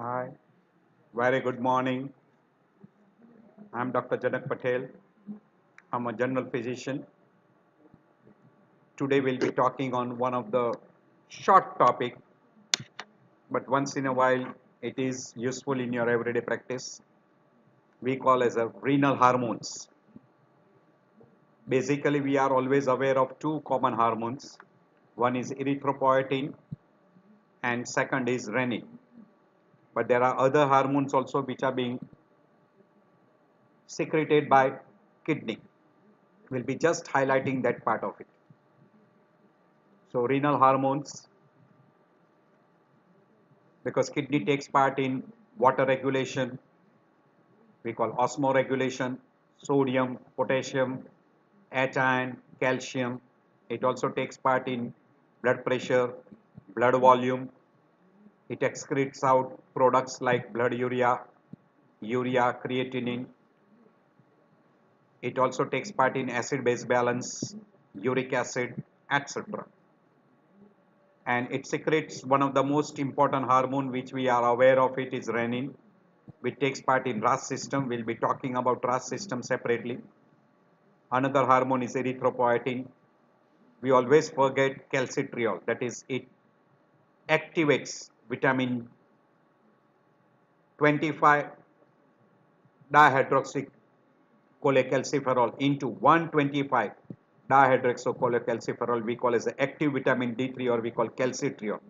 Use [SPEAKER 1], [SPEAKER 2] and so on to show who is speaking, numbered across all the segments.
[SPEAKER 1] Hi, very good morning. I'm Dr. Janak Patel. I'm a general physician. Today we'll be talking on one of the short topic, but once in a while it is useful in your everyday practice. We call as a renal hormones. Basically, we are always aware of two common hormones. One is erythropoietin and second is renin. But there are other hormones also which are being secreted by kidney. We'll be just highlighting that part of it. So renal hormones, because kidney takes part in water regulation, we call osmoregulation, sodium, potassium, iron, calcium. It also takes part in blood pressure, blood volume. It excretes out products like blood urea, creatinine. It also takes part in acid-base balance, uric acid, etc. And it secretes one of the most important hormone which we are aware of it is renin, which takes part in RAS system. We'll be talking about RAS system separately. Another hormone is erythropoietin. We always forget calcitriol, that is, it activates vitamin 25 dihydroxycholecalciferol into 125 dihydroxycholecalciferol, we call as the active vitamin D3 or we call calcitriol.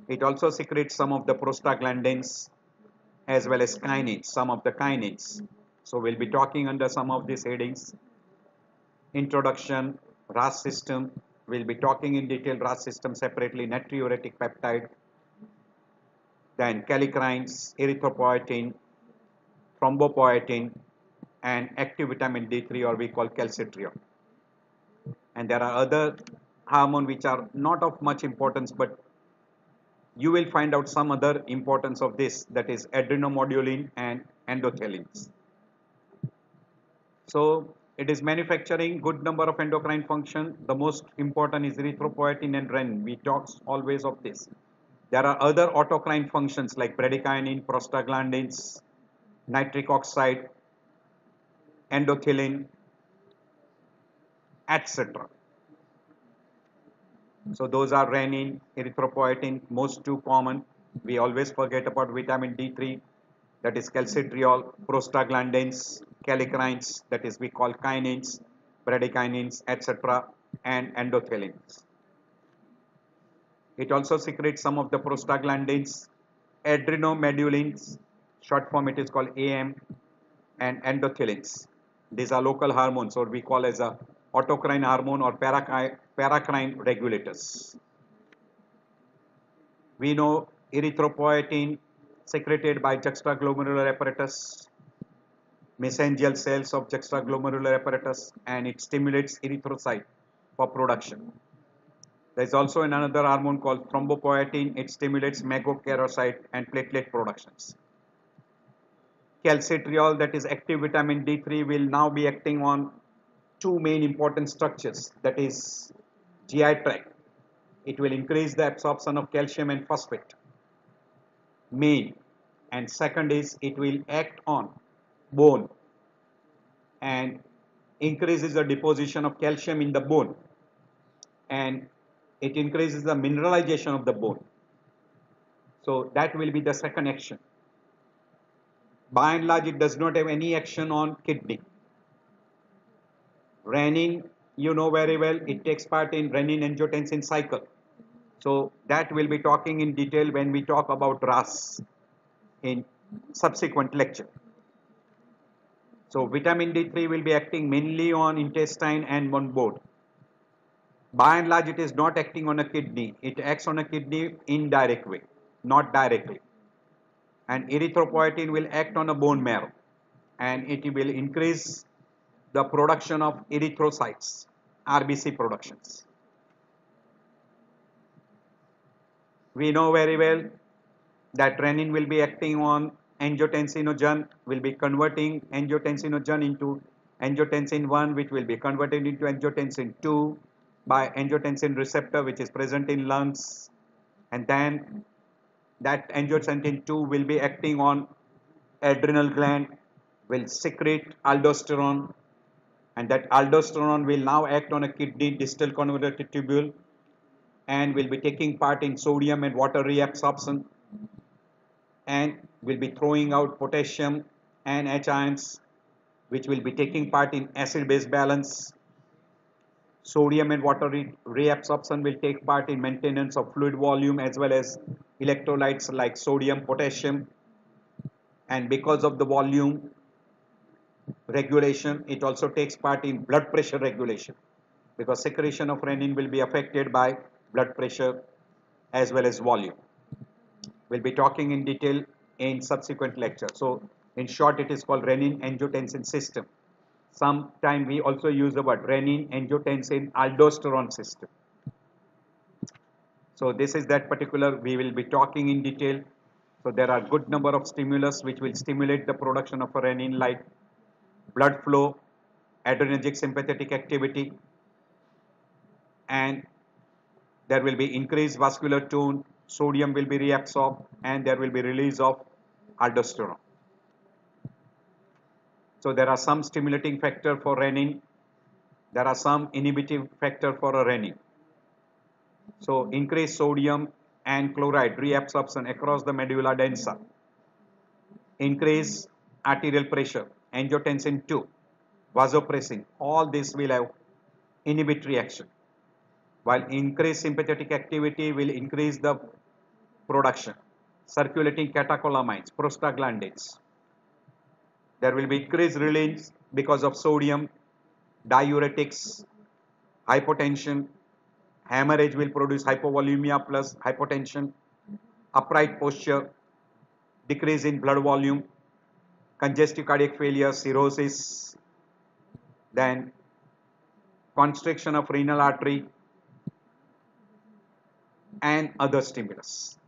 [SPEAKER 1] It also secretes some of the prostaglandins as well as kinase, some of the kinase. So we'll be talking under some of these headings. Introduction, RAS system. We'll be talking in detail RAS system separately, natriuretic peptide, then kallikreins, erythropoietin, thrombopoietin, and active vitamin D3 or we call calcitriol. And there are other hormones which are not of much importance, but you will find out some other importance of this, that is adrenomodulin and endothelins. So it is manufacturing good number of endocrine function. The most important is erythropoietin and renin. We talk always of this. There are other autocrine functions like bradykinin, prostaglandins, nitric oxide, endothelin, etc. So those are renin, erythropoietin, most two common. We always forget about vitamin D3, that is calcitriol, prostaglandins, kallikreins, that is we call kinins, bradykinins, etc., and endothelins. It also secretes some of the prostaglandins, adrenomedulins, short form it is called AM, and endothelins. These are local hormones, or we call as a autocrine hormone or paracrine regulators. We know erythropoietin secreted by juxtaglomerular apparatus, mesangial cells of juxtaglomerular apparatus, and it stimulates erythrocyte for production. There is also another hormone called thrombopoietin. It stimulates megakaryocyte and platelet productions. Calcitriol, that is active vitamin D3, will now be acting on two main important structures, that is GI tract. It will increase the absorption of calcium and phosphate, main, and second is it will act on bone and increases the deposition of calcium in the bone, and it increases the mineralization of the bone. So that will be the second action. By and large, it does not have any action on kidney. Renin, you know very well, it takes part in renin-angiotensin cycle. So that we'll be talking in detail when we talk about RAS in subsequent lecture. So vitamin D3 will be acting mainly on intestine and on bone. By and large, it is not acting on a kidney. It acts on a kidney indirect way, not directly. And erythropoietin will act on a bone marrow, and it will increase the production of erythrocytes, RBC productions. We know very well that renin will be acting on angiotensinogen, will be converting angiotensinogen into angiotensin 1, which will be converted into angiotensin 2 by angiotensin receptor, which is present in lungs, and then that angiotensin 2 will be acting on adrenal gland, will secrete aldosterone, and that aldosterone will now act on a kidney distal convoluted tubule and will be taking part in sodium and water reabsorption and will be throwing out potassium and H ions, which will be taking part in acid base balance. Sodium and water reabsorption will take part in maintenance of fluid volume as well as electrolytes like sodium, potassium, and because of the volume regulation, it also takes part in blood pressure regulation because secretion of renin will be affected by blood pressure as well as volume. We'll be talking in detail in subsequent lecture. So in short, it is called renin angiotensin system. Sometime we also use the word renin angiotensin aldosterone system. So this is that particular, we will be talking in detail. So there are good number of stimulus which will stimulate the production of a renin like blood flow, adrenergic sympathetic activity, and there will be increased vascular tone, sodium will be reabsorbed, and there will be release of aldosterone. So there are some stimulating factor for renin, there are some inhibitive factor for a renin. So increased sodium and chloride reabsorption across the medulla densa, increase arterial pressure, angiotensin 2, vasopressin, all this will have inhibitory action. While increased sympathetic activity will increase the production, circulating catecholamines, prostaglandins. There will be increased release because of sodium, diuretics, hypotension, hemorrhage will produce hypovolemia plus hypotension, upright posture, decrease in blood volume, congestive cardiac failure, cirrhosis, then constriction of renal artery, and other stimulus.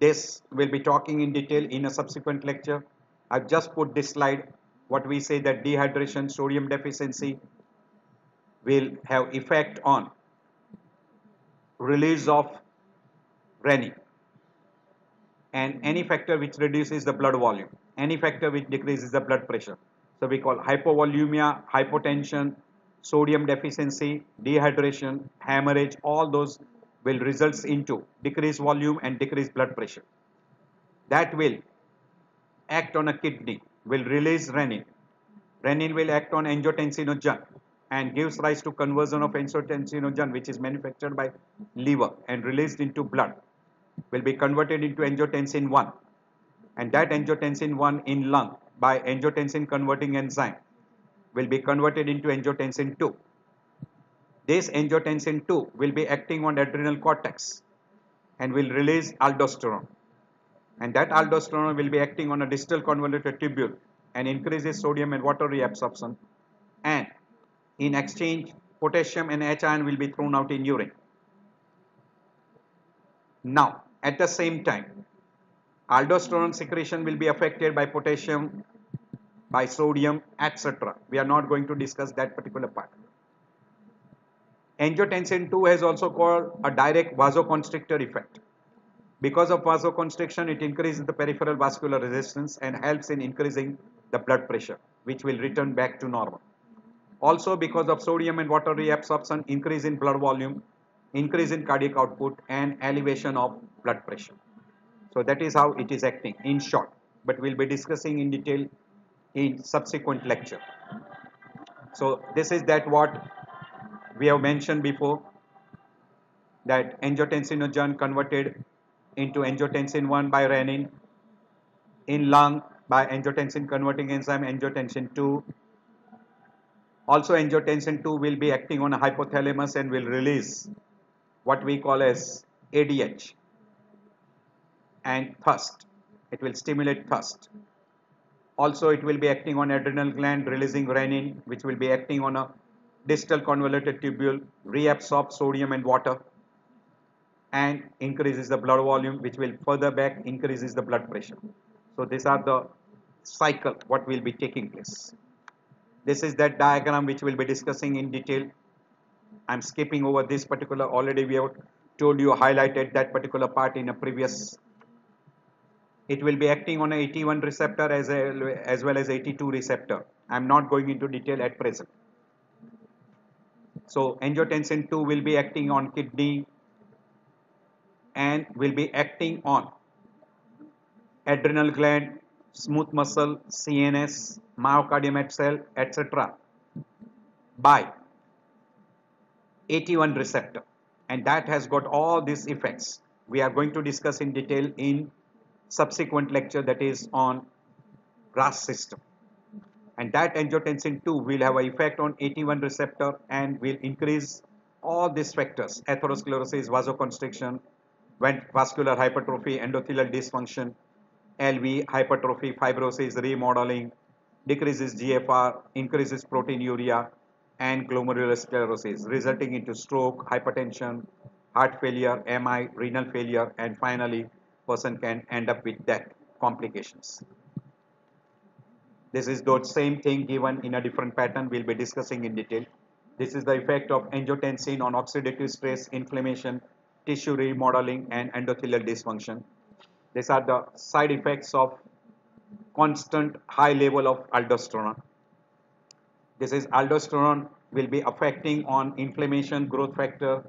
[SPEAKER 1] This will be talking in detail in a subsequent lecture. I've just put this slide. What we say that dehydration, sodium deficiency will have effect on release of renin, and any factor which reduces the blood volume, any factor which decreases the blood pressure. So we call hypovolemia, hypotension, sodium deficiency, dehydration, hemorrhage, all those will results into decreased volume and decreased blood pressure. That will act on a kidney, will release renin. Renin will act on angiotensinogen and gives rise to conversion of angiotensinogen, which is manufactured by liver and released into blood, will be converted into angiotensin 1, and that angiotensin 1 in lung by angiotensin converting enzyme will be converted into angiotensin 2. This angiotensin 2 will be acting on adrenal cortex and will release aldosterone, and that aldosterone will be acting on a distal convoluted tubule and increases sodium and water reabsorption, and in exchange potassium and H ion will be thrown out in urine. Now at the same time, aldosterone secretion will be affected by potassium, by sodium, etc. We are not going to discuss that particular part. Angiotensin 2 has also called a direct vasoconstrictor effect. Because of vasoconstriction, it increases the peripheral vascular resistance and helps in increasing the blood pressure, which will return back to normal. Also because of sodium and water reabsorption, increase in blood volume, increase in cardiac output, and elevation of blood pressure. So that is how it is acting in short, but we'll be discussing in detail in subsequent lecture. So this is that what we have mentioned before, that angiotensinogen converted into angiotensin 1 by renin, in lung by angiotensin converting enzyme angiotensin 2. Also angiotensin 2 will be acting on a hypothalamus and will release what we call as ADH and thirst. It will stimulate thirst. Also it will be acting on adrenal gland, releasing renin, which will be acting on a distal convoluted tubule, reabsorb sodium and water, and increases the blood volume, which will further back increases the blood pressure. So these are the cycle what will be taking place. This is that diagram which we'll be discussing in detail. I'm skipping over this particular, already we have told you, highlighted that particular part in a previous. It will be acting on a AT1 receptor as well as AT2 receptor. I'm not going into detail at present. So angiotensin 2 will be acting on kidney and will be acting on adrenal gland, smooth muscle, CNS, myocardium cell, etc. by AT1 receptor, and that has got all these effects. We are going to discuss in detail in subsequent lecture, that is on RAS system. And that angiotensin 2 will have an effect on AT1 receptor and will increase all these factors: atherosclerosis, vasoconstriction, vascular hypertrophy, endothelial dysfunction, LV, hypertrophy, fibrosis, remodeling, decreases GFR, increases proteinuria, and glomerular sclerosis, resulting into stroke, hypertension, heart failure, MI, renal failure, and finally, person can end up with death complications. This is the same thing given in a different pattern. We'll be discussing in detail. This is the effect of angiotensin on oxidative stress, inflammation, tissue remodeling, and endothelial dysfunction. These are the side effects of constant high level of aldosterone. This is aldosterone will be affecting on inflammation, growth factor,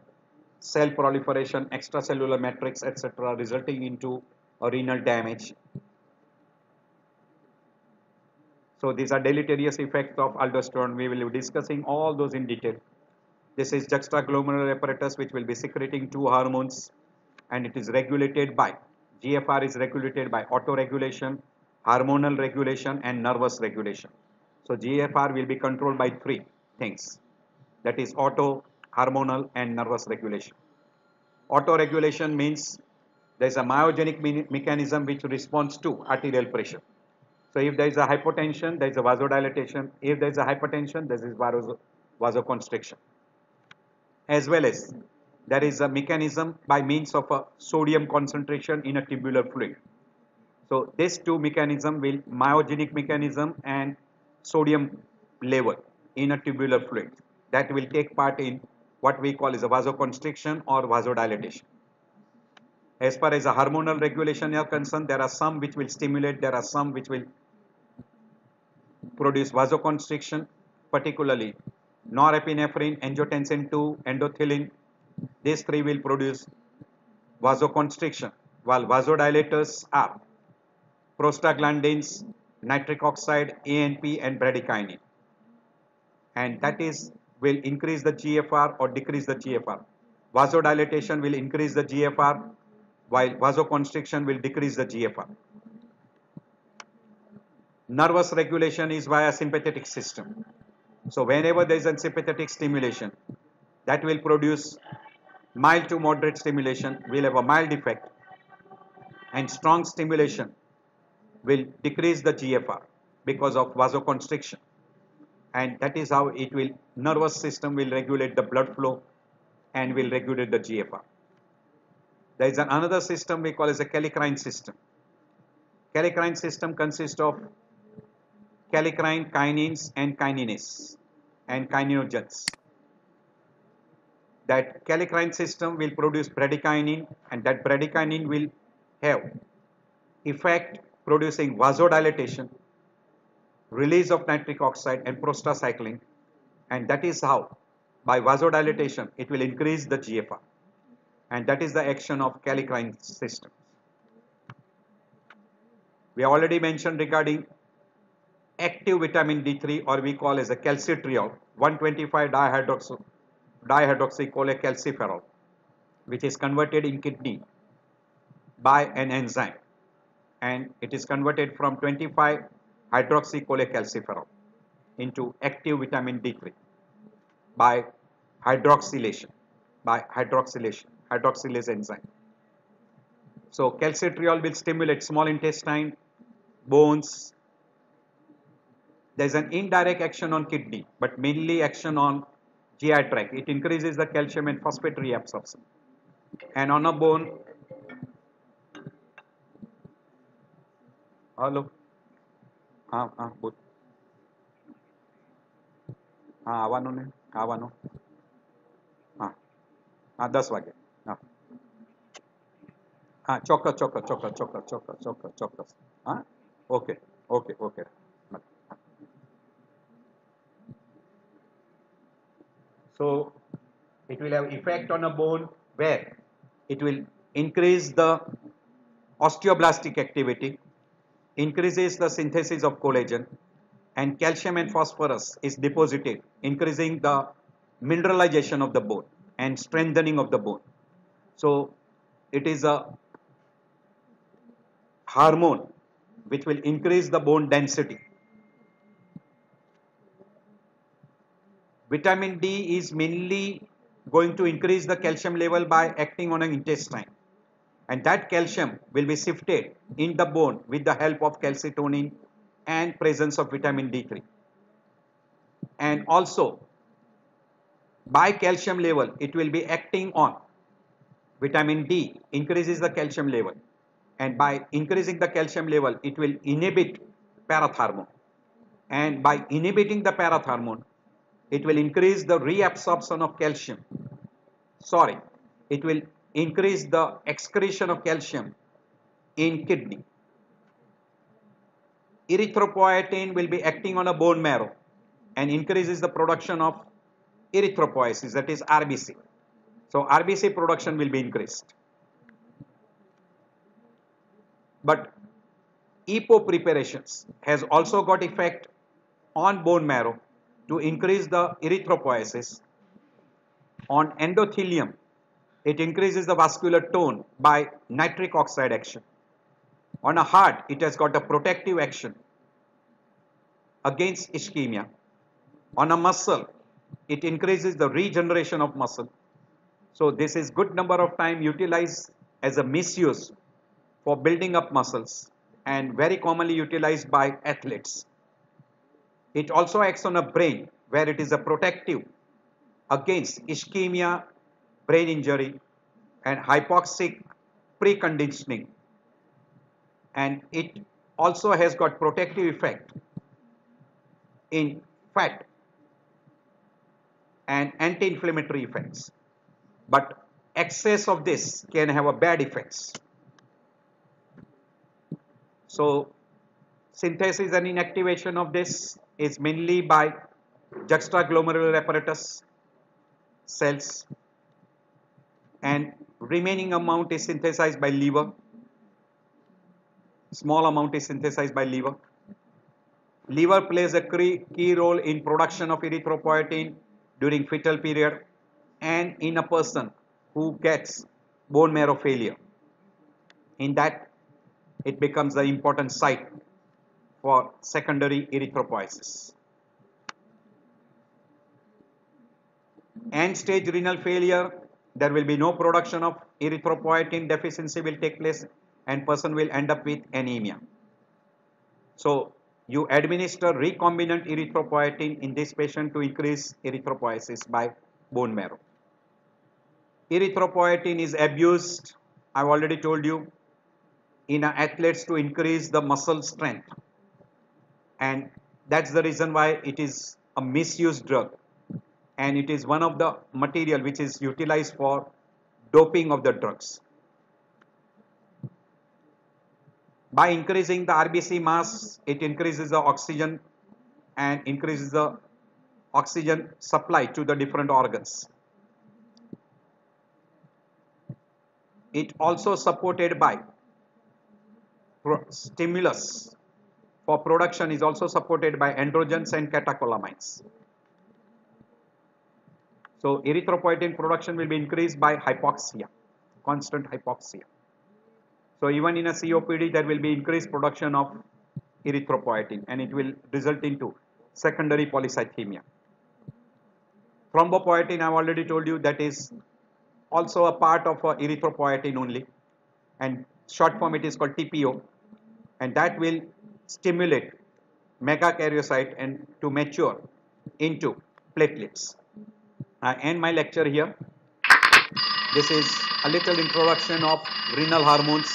[SPEAKER 1] cell proliferation, extracellular matrix, etc., resulting into a renal damage. So these are deleterious effects of aldosterone. We will be discussing all those in detail. This is juxtaglomerular apparatus which will be secreting two hormones, and it is regulated by GFR is regulated by autoregulation, hormonal regulation, and nervous regulation. So GFR will be controlled by three things, that is auto, hormonal, and nervous regulation. Autoregulation means there is a myogenic mechanism which responds to arterial pressure. So if there is a hypotension, there is a vasodilatation. If there is a hypertension, there is vasoconstriction. As well as there is a mechanism by means of a sodium concentration in a tubular fluid. So these two mechanism will, myogenic mechanism and sodium level in a tubular fluid, that will take part in what we call as a vasoconstriction or vasodilatation. As far as the hormonal regulation are concerned, there are some which will stimulate, there are some which will produce vasoconstriction, particularly norepinephrine, angiotensin 2, endothelin. These three will produce vasoconstriction, while vasodilators are prostaglandins, nitric oxide, ANP, and bradykinin. And that is will increase the GFR or decrease the GFR. Vasodilatation will increase the GFR, while vasoconstriction will decrease the GFR. Nervous regulation is via sympathetic system. So whenever there is a sympathetic stimulation, that will produce mild to moderate stimulation, will have a mild effect, and strong stimulation will decrease the GFR because of vasoconstriction. And that is how it will, nervous system will regulate the blood flow and will regulate the GFR. There is another system we call as a kallikrein system. Kallikrein system consists of kallikrein, kinins, and kininase and kininogens. That kallikrein system will produce bradykinin, and that bradykinin will have effect producing vasodilatation, release of nitric oxide, and prostacyclin, and that is how by vasodilatation it will increase the GFR, and that is the action of kallikrein system. We already mentioned regarding active vitamin D3, or we call as a calcitriol, 125 dihydroxycholecalciferol, which is converted in kidney by an enzyme, and it is converted from 25 hydroxycholecalciferol into active vitamin D3 by hydroxylation, hydroxylase enzyme. So calcitriol will stimulate small intestine, bones. There is an indirect action on kidney, but mainly action on GI tract. It increases the calcium and phosphate reabsorption. And on a bone, hello, બોલ આવવાનું ને આવવાનું 10 વાગે. ચોક્કસ. હા, okay, okay. So it will have effect on a bone where it will increase the osteoblastic activity, increases the synthesis of collagen, and calcium and phosphorus is deposited, increasing the mineralization of the bone and strengthening of the bone. So it is a hormone which will increase the bone density. Vitamin D is mainly going to increase the calcium level by acting on an intestine, and that calcium will be sifted in the bone with the help of calcitonin and presence of vitamin D3. And also by calcium level it will be acting on vitamin D, increases the calcium level, and by increasing the calcium level it will inhibit parathormone, and by inhibiting the parathormone it will increase the reabsorption of calcium. Sorry, it will increase the excretion of calcium in kidney. Erythropoietin will be acting on a bone marrow and increases the production of erythropoiesis, that is RBC. So RBC production will be increased. But EPO preparations has also got effect on bone marrow to increase the erythropoiesis. On endothelium, it increases the vascular tone by nitric oxide action. On a heart, it has got a protective action against ischemia. On a muscle, it increases the regeneration of muscle. So this is good number of time utilized as a misuse for building up muscles and very commonly utilized by athletes. It also acts on a brain where it is a protective against ischemia, brain injury, and hypoxic preconditioning, and it also has got protective effect in fat and anti-inflammatory effects, but excess of this can have a bad effects. So synthesis and inactivation of this is mainly by juxtaglomerular apparatus cells, and remaining amount is synthesized by liver. Small amount is synthesized by liver. Liver plays a key role in production of erythropoietin during fetal period and in a person who gets bone marrow failure. In that, it becomes the important site for secondary erythropoiesis. End stage renal failure, there will be no production of erythropoietin, deficiency will take place and person will end up with anemia. So you administer recombinant erythropoietin in this patient to increase erythropoiesis by bone marrow. Erythropoietin is abused, I've already told you, in athletes to increase the muscle strength, and that's the reason why it is a misused drug, and it is one of the material which is utilized for doping of the drugs. By increasing the RBC mass, it increases the oxygen and increases the oxygen supply to the different organs. It also supported by stimulus for production is also supported by androgens and catecholamines. So erythropoietin production will be increased by hypoxia, constant hypoxia. So even in a COPD, there will be increased production of erythropoietin and it will result into secondary polycythemia. Thrombopoietin, I have already told you, that is also a part of erythropoietin only, and short form it is called TPO, and that will stimulate megakaryocyte and to mature into platelets. I end my lecture here. This is a little introduction of renal hormones.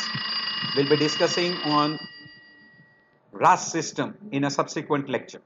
[SPEAKER 1] We'll be discussing on RAS system in a subsequent lecture.